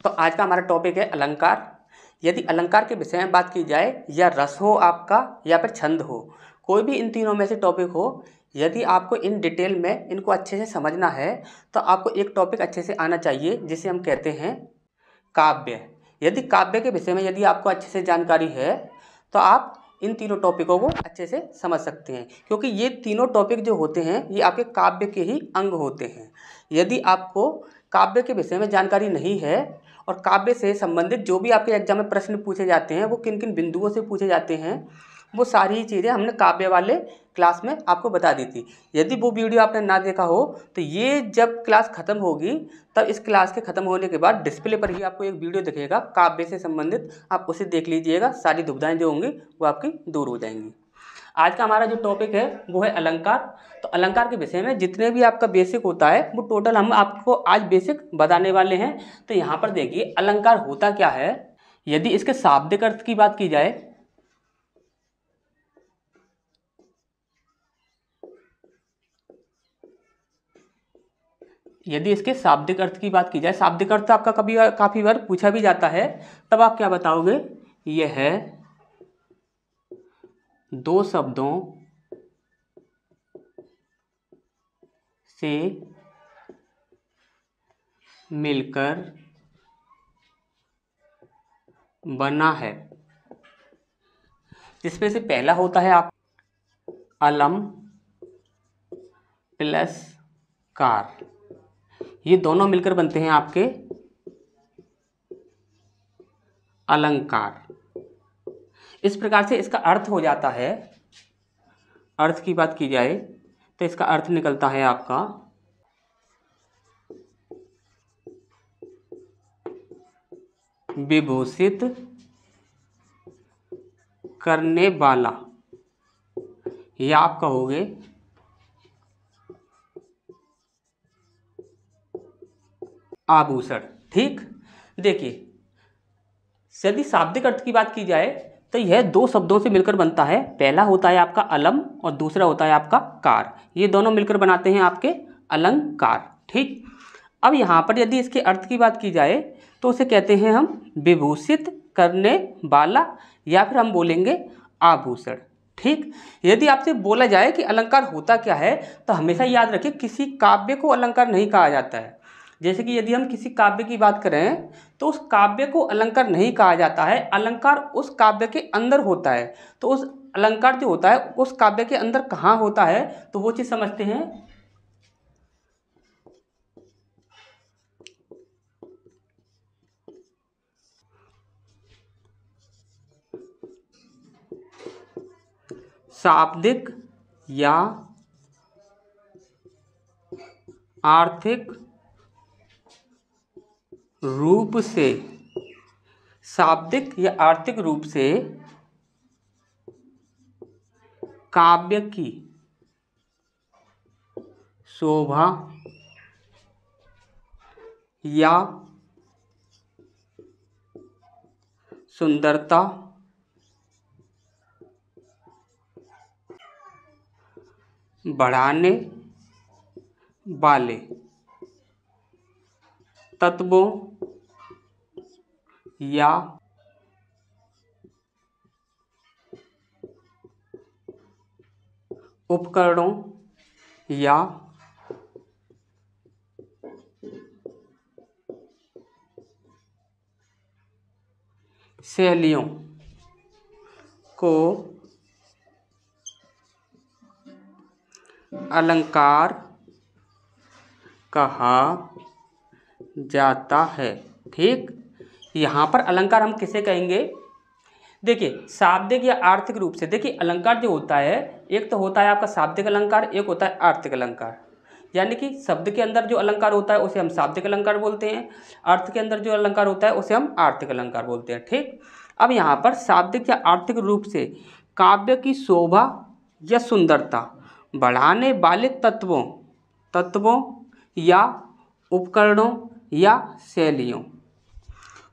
तो आज का हमारा टॉपिक है अलंकार। यदि अलंकार के विषय में बात की जाए, या रस हो आपका या फिर छंद हो, कोई भी इन तीनों में से टॉपिक हो, यदि आपको इन डिटेल में इनको अच्छे से समझना है तो आपको एक टॉपिक अच्छे से आना चाहिए जिसे हम कहते हैं काव्य। यदि काव्य के विषय में यदि आपको अच्छे से जानकारी है तो आप इन तीनों टॉपिकों को अच्छे से समझ सकते हैं, क्योंकि ये तीनों टॉपिक जो होते हैं ये आपके काव्य के ही अंग होते हैं। यदि आपको काव्य के विषय में जानकारी नहीं है और काव्य से संबंधित जो भी आपके एग्जाम में प्रश्न पूछे जाते हैं वो किन किन बिंदुओं से पूछे जाते हैं, वो सारी चीज़ें हमने काव्य वाले क्लास में आपको बता दी थी। यदि वो वीडियो आपने ना देखा हो तो ये जब क्लास ख़त्म होगी तब इस क्लास के ख़त्म होने के बाद डिस्प्ले पर ही आपको एक वीडियो दिखेगा काव्य से संबंधित, आप उसे देख लीजिएगा। सारी दुविधाएं जो होंगी वो आपकी दूर हो जाएंगी। आज का हमारा जो टॉपिक है वो है अलंकार। तो अलंकार के विषय में जितने भी आपका बेसिक होता है वो टोटल हम आपको आज बेसिक बताने वाले हैं। तो यहाँ पर देखिए अलंकार होता क्या है। यदि इसके शाब्दिक अर्थ की बात की जाए, शाब्दिक अर्थ आपका कभी काफ़ी बार पूछा भी जाता है, तब आप क्या बताओगे? यह है दो शब्दों से मिलकर बना है, जिसमें से पहला होता है आप अलम प्लस कार। ये दोनों मिलकर बनते हैं आपके अलंकार। इस प्रकार से इसका अर्थ हो जाता है, अर्थ की बात की जाए तो इसका अर्थ निकलता है आपका विभूषित करने वाला, या आप कहोगे आभूषण। ठीक, देखिए यदि शाब्दिक अर्थ की बात की जाए तो यह दो शब्दों से मिलकर बनता है। पहला होता है आपका अलम और दूसरा होता है आपका कार। ये दोनों मिलकर बनाते हैं आपके अलंकार। ठीक, अब यहाँ पर यदि इसके अर्थ की बात की जाए तो उसे कहते हैं हम विभूषित करने वाला, या फिर हम बोलेंगे आभूषण। ठीक, यदि आपसे बोला जाए कि अलंकार होता क्या है तो हमेशा याद रखिए किसी काव्य को अलंकार नहीं कहा जाता है। जैसे कि यदि हम किसी काव्य की बात करें तो उस काव्य को अलंकार नहीं कहा जाता है, अलंकार उस काव्य के अंदर होता है। तो उस अलंकार जो होता है उस काव्य के अंदर कहाँ होता है, तो वो चीज़ समझते हैं। शाब्दिक या आर्थिक रूप से, शाब्दिक या आर्थिक रूप से काव्य की शोभा या सुंदरता बढ़ाने वाले तत्वों या उपकरणों या शैलियों को अलंकार कहा जाता है। ठीक, यहाँ पर अलंकार हम किसे कहेंगे? देखिए शाब्दिक या आर्थिक रूप से, देखिए अलंकार जो होता है एक तो होता है आपका शाब्दिक अलंकार, एक होता है आर्थिक अलंकार। यानी कि शब्द के अंदर जो अलंकार होता है उसे हम शाब्दिक अलंकार बोलते हैं, अर्थ के अंदर जो अलंकार होता है उसे हम आर्थिक अलंकार बोलते हैं। ठीक, अब यहाँ पर शाब्दिक या आर्थिक रूप से काव्य की शोभा या सुंदरता बढ़ाने वाले तत्वों या उपकरणों या शैलियों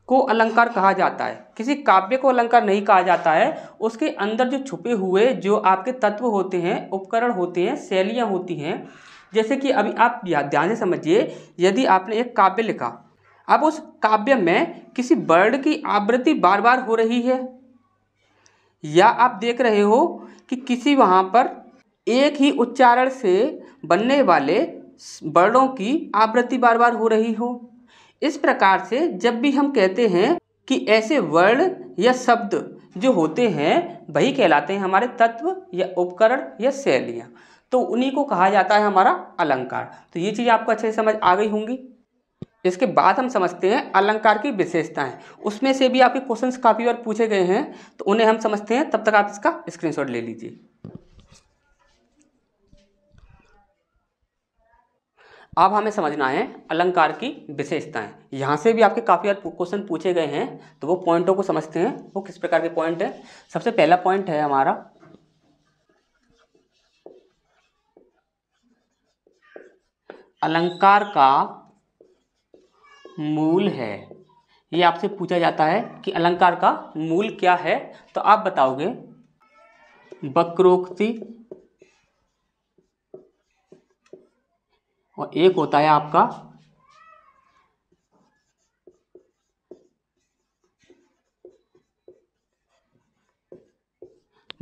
को अलंकार कहा जाता है। किसी काव्य को अलंकार नहीं कहा जाता है, उसके अंदर जो छुपे हुए जो आपके तत्व होते हैं, उपकरण होते हैं, शैलियाँ होती हैं। जैसे कि अभी आप ध्यान से समझिए, यदि आपने एक काव्य लिखा, अब उस काव्य में किसी वर्ड की आवृत्ति बार बार हो रही है, या आप देख रहे हो कि किसी वहाँ पर एक ही उच्चारण से बनने वाले वर्णों की आवृत्ति बार बार हो रही हो। इस प्रकार से जब भी हम कहते हैं कि ऐसे वर्ण या शब्द जो होते हैं वही कहलाते हैं हमारे तत्व या उपकरण या शैलियाँ, तो उन्हीं को कहा जाता है हमारा अलंकार। तो ये चीज़ आपको अच्छे से समझ आ गई होंगी। इसके बाद हम समझते हैं अलंकार की विशेषताएं। उसमें से भी आपके क्वेश्चंस काफ़ी बार पूछे गए हैं, तो उन्हें हम समझते हैं। तब तक आप इसका स्क्रीनशॉट ले लीजिए। अब हमें समझना है अलंकार की विशेषताएं। यहाँ से भी आपके काफ़ी बार क्वेश्चन पूछे गए हैं, तो वो पॉइंटों को समझते हैं। वो किस प्रकार के पॉइंट है। सबसे पहला पॉइंट है हमारा अलंकार का मूल है। ये आपसे पूछा जाता है कि अलंकार का मूल क्या है, तो आप बताओगे वक्रोक्ति, और एक होता है आपका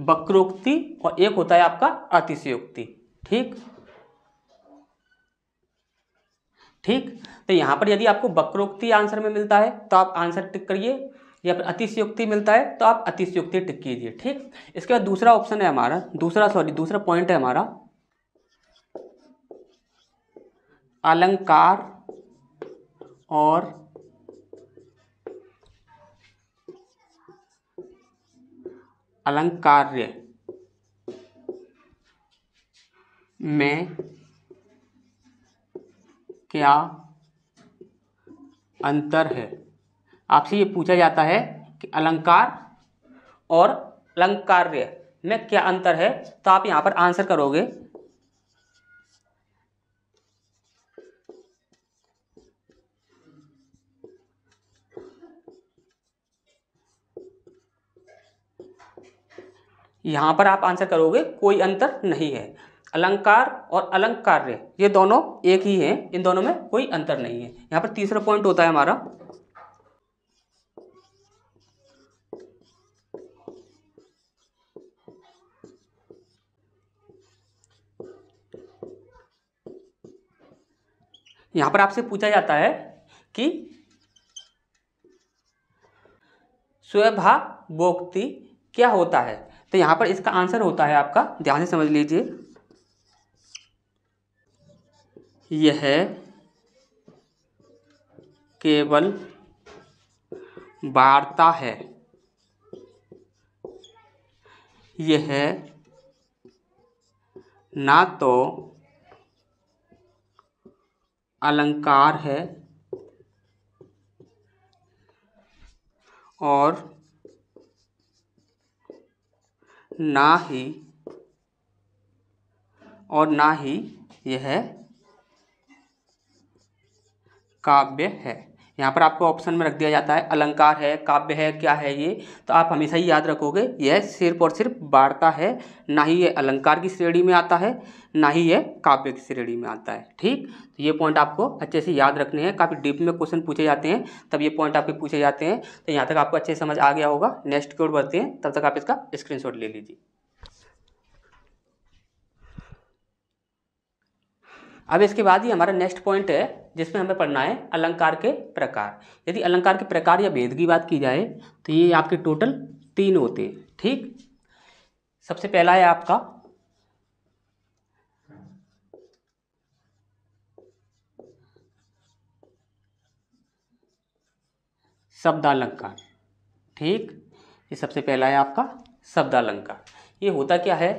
वक्रोक्ति, और एक होता है आपका अतिशयोक्ति। ठीक ठीक। तो यहाँ पर यदि आपको वक्रोक्ति आंसर में मिलता है तो आप आंसर टिक करिए, या फिर अतिशयोक्ति मिलता है तो आप अतिशयोक्ति टिक कीजिए। ठीक। इसके बाद दूसरा ऑप्शन है हमारा, दूसरा पॉइंट है हमारा अलंकार और अलंकार्य में क्या अंतर है। आपसे ये पूछा जाता है कि अलंकार और अलंकार्य में क्या अंतर है, तो आप यहाँ पर आंसर करोगे यहाँ पर आप आंसर करोगे कोई अंतर नहीं है। अलंकार और अलंकार्य ये दोनों एक ही हैं, इन दोनों में कोई अंतर नहीं है। यहाँ पर तीसरा पॉइंट होता है हमारा यहाँ पर आपसे पूछा जाता है कि स्वभावोक्ति क्या होता है। तो यहाँ पर इसका आंसर होता है आपका, ध्यान से समझ लीजिए, यह केवल वार्ता है, यह ना तो अलंकार है और ना ही यह काव्य है। यहाँ पर आपको ऑप्शन में रख दिया जाता है अलंकार है, काव्य है, क्या है ये, तो आप हमेशा ही याद रखोगे यह सिर्फ और सिर्फ वार्ता है, ना ही ये अलंकार की श्रेणी में आता है, ना ही ये काव्य की श्रेणी में आता है। ठीक। तो ये पॉइंट आपको अच्छे से याद रखने हैं। काफ़ी डीप में क्वेश्चन पूछे जाते हैं तब ये पॉइंट आपके पूछे जाते हैं। तो यहाँ तक आपको अच्छे से समझ आ गया होगा। नेक्स्ट की ओर बढ़ते हैं, तब तक आप इसका स्क्रीनशॉट ले लीजिए। अब इसके बाद ही हमारा नेक्स्ट पॉइंट है जिसमें हमें पढ़ना है अलंकार के प्रकार। यदि अलंकार के प्रकार या भेद की बात की जाए तो ये आपके टोटल 3 होते हैं। ठीक। सबसे पहला है आपका शब्दालंकार। ठीक। ये सबसे पहला है आपका शब्दालंकार। ये होता क्या है,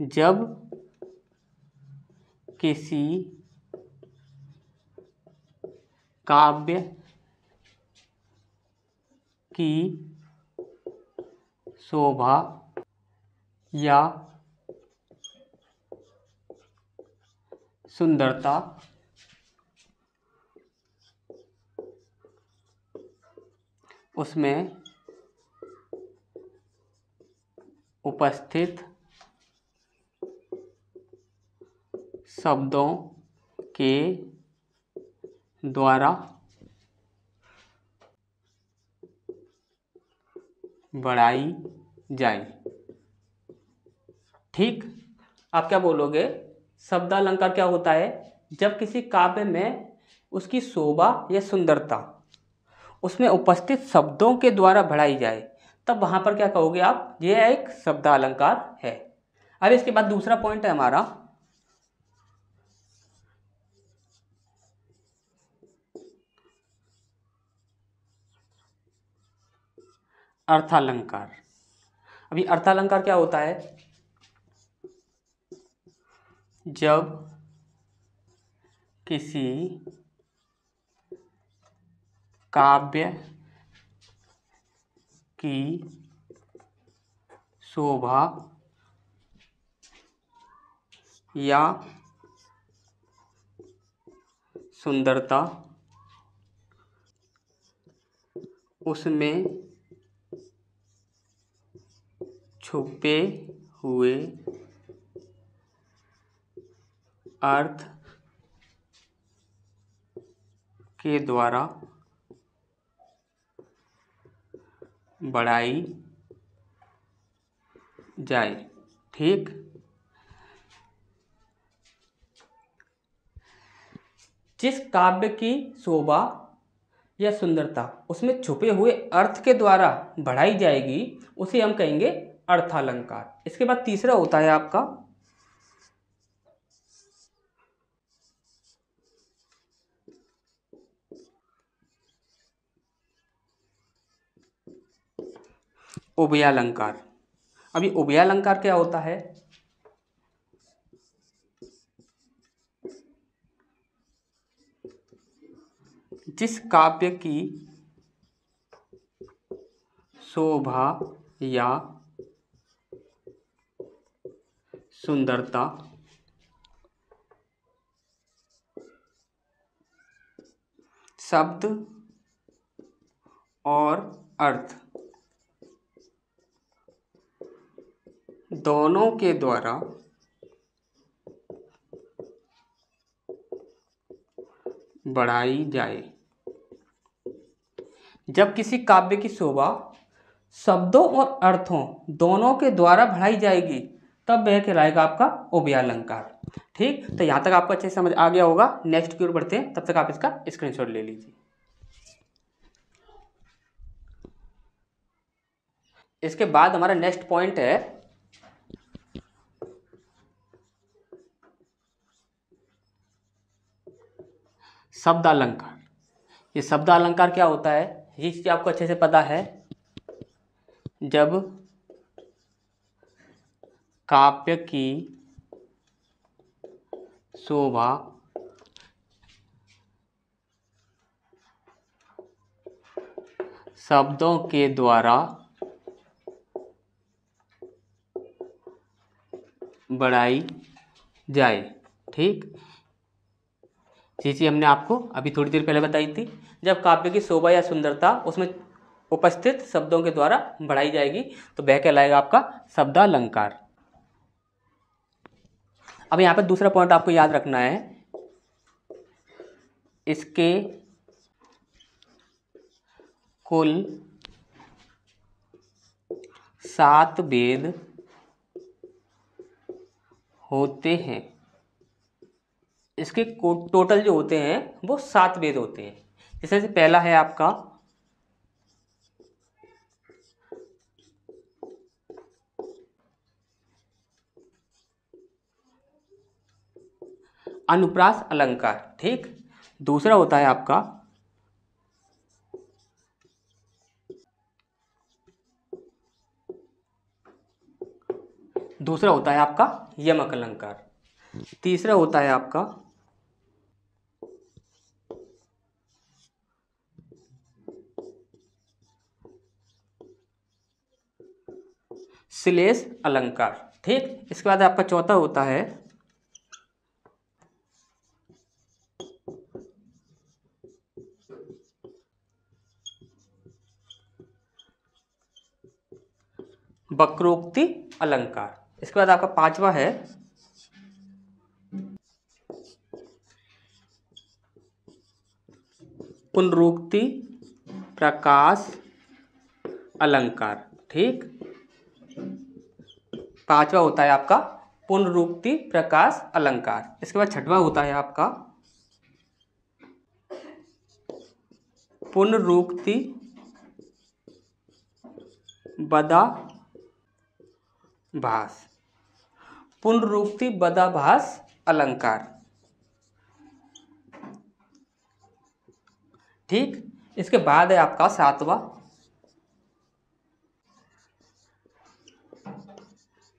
जब किसी काव्य की शोभा या सुंदरता उसमें उपस्थित शब्दों के द्वारा बढ़ाई जाए। ठीक, आप क्या बोलोगे? शब्दालंकार क्या होता है? जब किसी काव्य में उसकी शोभा या सुंदरता उसमें उपस्थित शब्दों के द्वारा बढ़ाई जाए, तब वहाँ पर क्या कहोगे आप? यह एक शब्दालंकार है। अब इसके बाद दूसरा पॉइंट है हमारा अर्थालंकार। अभी अर्थालंकार क्या होता है? जब किसी काव्य की शोभा या सुंदरता उसमें छुपे हुए अर्थ के द्वारा बढ़ाई जाए। ठीक, जिस काव्य की शोभा या सुंदरता उसमें छुपे हुए अर्थ के द्वारा बढ़ाई जाएगी उसे हम कहेंगे अर्थालंकार। इसके बाद तीसरा होता है आपका उभयालंकार। अभी उभयालंकार क्या होता है? जिस काव्य की शोभा या सुंदरता शब्द और अर्थ दोनों के द्वारा बढ़ाई जाए। जब किसी काव्य की शोभा शब्दों और अर्थों दोनों के द्वारा बढ़ाई जाएगी तब वह कहलाएगा आपका उभयालंकार। ठीक, तो यहाँ तक आपको अच्छे से समझ आ गया होगा। नेक्स्ट की ओर बढ़ते हैं, तब तक आप इसका स्क्रीनशॉट ले लीजिए। इसके बाद हमारा नेक्स्ट पॉइंट है शब्दालंकार। ये शब्दालंकार क्या होता है? ये चीज आपको अच्छे से पता है। जब काव्य की शोभा शब्दों के द्वारा बढ़ाई जाए। ठीक, ये चीज़ हमने आपको अभी थोड़ी देर पहले बताई थी। जब काव्य की शोभा या सुंदरता उसमें उपस्थित शब्दों के द्वारा बढ़ाई जाएगी तो वह कहलाएगा आपका शब्दालंकार। अब यहाँ पर दूसरा पॉइंट आपको याद रखना है, इसके कुल 7 वेद होते हैं। इसके टोटल जो होते हैं वो 7 वेद होते हैं। जैसे पहला है आपका अनुप्रास अलंकार। ठीक, दूसरा होता है आपका यमक अलंकार। तीसरा होता है आपका श्लेष अलंकार। ठीक, इसके बाद आपका चौथा होता है वक्रोक्ति अलंकार। इसके बाद आपका पांचवा है पुनरुक्ति प्रकाश अलंकार। ठीक। पांचवा होता है आपका पुनरुक्ति प्रकाश अलंकार। इसके बाद छठवां होता है आपका पुनरुक्ति बदाभास। पुनरुक्ति बदाभास अलंकार, ठीक। इसके बाद है आपका सातवां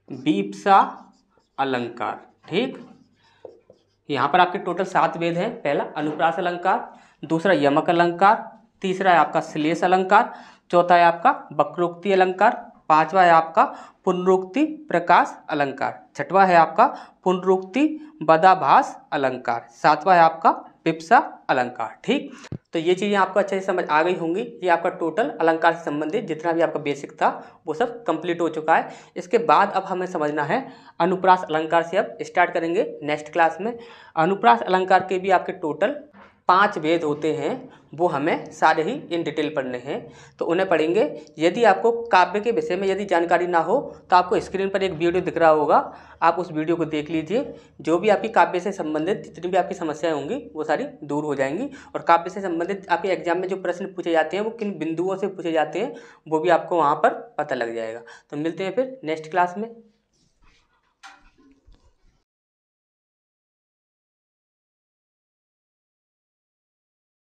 वीप्सा अलंकार, ठीक। यहाँ पर आपके टोटल 7 वेद हैं। पहला अनुप्रास अलंकार, दूसरा यमक अलंकार, तीसरा है आपका श्लेष अलंकार, चौथा है आपका वक्रोक्ति अलंकार, पांचवा है आपका पुनरुक्ति प्रकाश अलंकार, छठवां है आपका पुनरुक्ति बदाभास अलंकार, सातवां है आपका विप्सा अलंकार, ठीक। तो ये चीज़ें आपको अच्छे से समझ आ गई होंगी। ये आपका टोटल अलंकार से संबंधित जितना भी आपका बेसिक था वो सब कंप्लीट हो चुका है। इसके बाद अब हमें समझना है अनुप्रास अलंकार से। अब स्टार्ट करेंगे नेक्स्ट क्लास में। अनुप्रास अलंकार के भी आपके टोटल 5 वेद होते हैं, वो हमें सारे ही इन डिटेल पढ़ने हैं, तो उन्हें पढ़ेंगे। यदि आपको काव्य के विषय में यदि जानकारी ना हो तो आपको स्क्रीन पर एक वीडियो दिख रहा होगा, आप उस वीडियो को देख लीजिए। जो भी आपकी काव्य से संबंधित जितनी भी आपकी समस्याएं होंगी वो सारी दूर हो जाएंगी, और काव्य से संबंधित आपके एग्जाम में जो प्रश्न पूछे जाते हैं वो किन बिंदुओं से पूछे जाते हैं वो भी आपको वहाँ पर पता लग जाएगा। तो मिलते हैं फिर नेक्स्ट क्लास में।